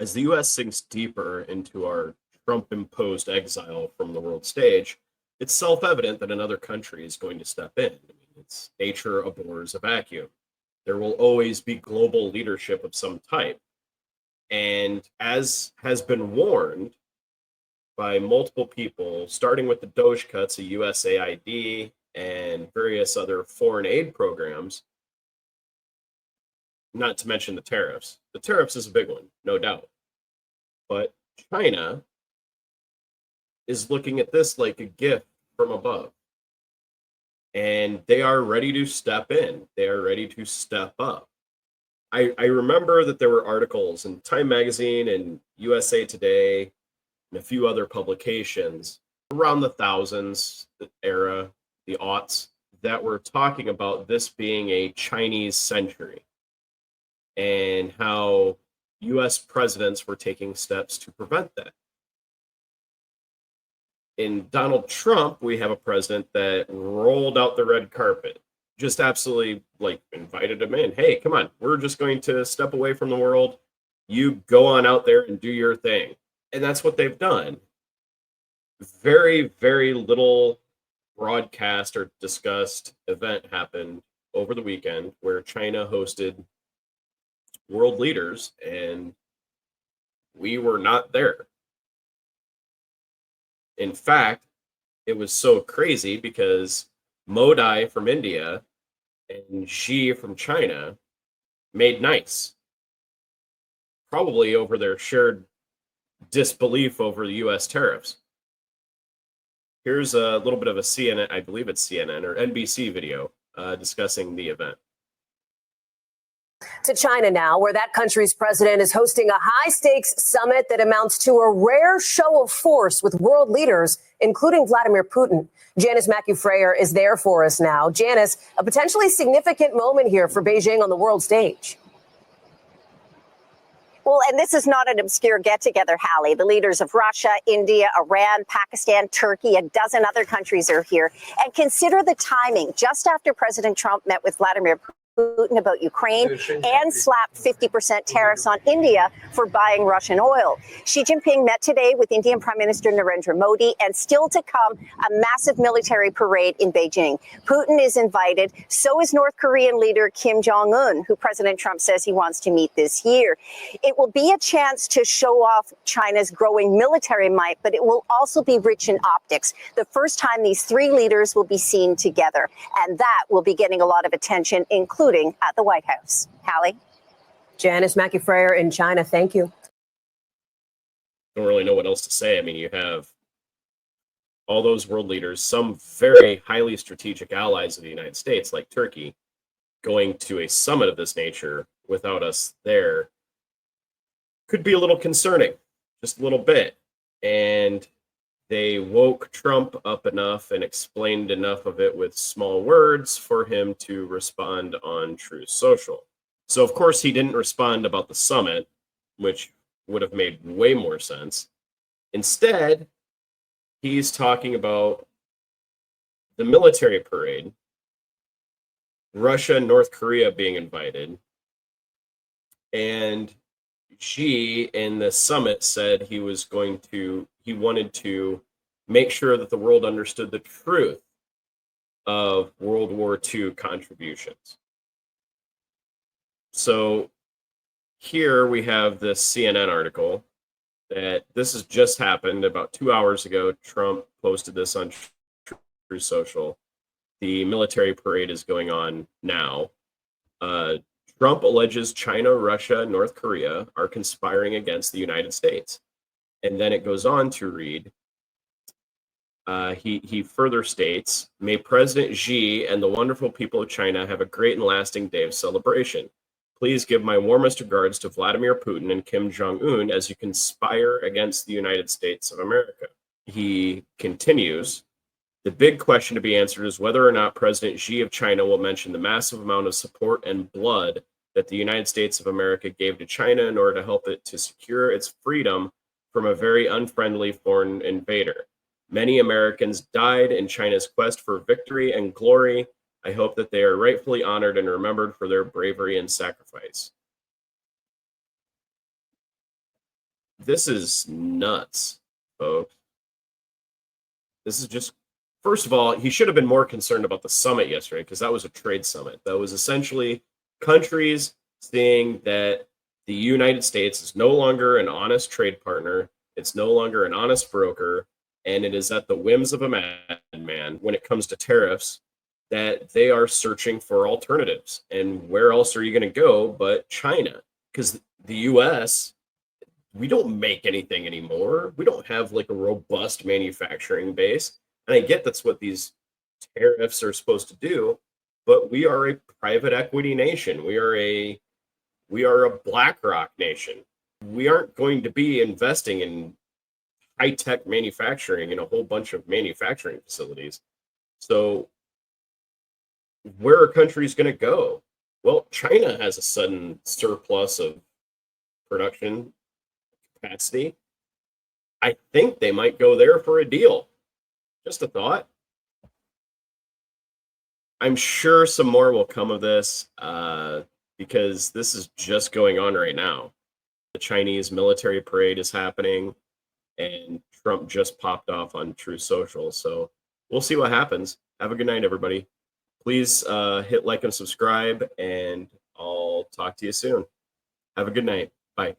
As the US sinks deeper into our Trump imposed exile from the world stage, it's self evident that another country is going to step in. I mean, it's nature abhors a vacuum. There will always be global leadership of some type. And as has been warned by multiple people, starting with the Doge cuts of USAID and various other foreign aid programs, not to mention the tariffs. The tariffs is a big one, no doubt. But China is looking at this like a gift from above. And they are ready to step in. They are ready to step up. I remember that there were articles in Time Magazine and USA Today and a few other publications around the thousands the era, the aughts, that were talking about this being a Chinese century and how US presidents were taking steps to prevent that. In Donald Trump, we have a president that rolled out the red carpet, just absolutely like invited him in. Hey, come on, we're just going to step away from the world. You go on out there and do your thing. And that's what they've done. Very, very little broadcast or discussed event happened over the weekend where China hosted world leaders and we were not there. In fact, it was so crazy because Modi from India and Xi from China made nice, probably over their shared disbelief over the US tariffs. Here's a little bit of a CNN, I believe it's CNN or NBC video discussing the event. To China now, where that country's president is hosting a high-stakes summit that amounts to a rare show of force with world leaders, including Vladimir Putin. Janice Mackey-Freyer is there for us now. Janice, a potentially significant moment here for Beijing on the world stage. Well, and this is not an obscure get-together, Hallie. The leaders of Russia, India, Iran, Pakistan, Turkey, a dozen other countries are here. And consider the timing. Just after President Trump met with Vladimir Putin about Ukraine and slapped 50% tariffs on India for buying Russian oil. Xi Jinping met today with Indian Prime Minister Narendra Modi, and still to come, a massive military parade in Beijing. Putin is invited. So is North Korean leader Kim Jong-un, who President Trump says he wants to meet this year. It will be a chance to show off China's growing military might, but it will also be rich in optics. The first time these three leaders will be seen together, and that will be getting a lot of attention, including at the White House. Hallie? Janice Mackey-Freyer in China, thank you. Don't really know what else to say. I mean, you have all those world leaders, some very highly strategic allies of the United States, like Turkey, going to a summit of this nature without us there could be a little concerning, just a little bit. And they woke Trump up enough and explained enough of it with small words for him to respond on Truth Social. So, of course, he didn't respond about the summit, which would have made way more sense. Instead, he's talking about the military parade, Russia and North Korea being invited, and Xi in the summit said he wanted to make sure that the world understood the truth of World War II contributions. So here we have this CNN article that this has just happened about 2 hours ago. Trump posted this on Truth Social. The military parade is going on now. Trump alleges China, Russia, North Korea are conspiring against the United States. And then it goes on to read, he further states, may President Xi and the wonderful people of China have a great and lasting day of celebration. Please give my warmest regards to Vladimir Putin and Kim Jong-un as you conspire against the United States of America. He continues, the big question to be answered is whether or not President Xi of China will mention the massive amount of support and blood that the United States of America gave to China in order to help it to secure its freedom from a very unfriendly foreign invader. Many Americans died in China's quest for victory and glory. I hope that they are rightfully honored and remembered for their bravery and sacrifice. This is nuts, folks. This is just, first of all, he should have been more concerned about the summit yesterday, because that was a trade summit. That was essentially countries seeing that the United States is no longer an honest trade partner. It's no longer an honest broker. And it is at the whims of a madman when it comes to tariffs that they are searching for alternatives. And where else are you going to go but China? Because the US, we don't make anything anymore. We don't have like a robust manufacturing base. And I get that's what these tariffs are supposed to do, but we are a private equity nation. We are a BlackRock nation. We aren't going to be investing in high-tech manufacturing in a whole bunch of manufacturing facilities. So where are countries going to go? Well, China has a sudden surplus of production capacity. I think they might go there for a deal. Just a thought. I'm sure some more will come of this because this is just going on right now. The Chinese military parade is happening, and Trump just popped off on Truth Social. So we'll see what happens. Have a good night, everybody. Please hit like and subscribe, and I'll talk to you soon. Have a good night. Bye.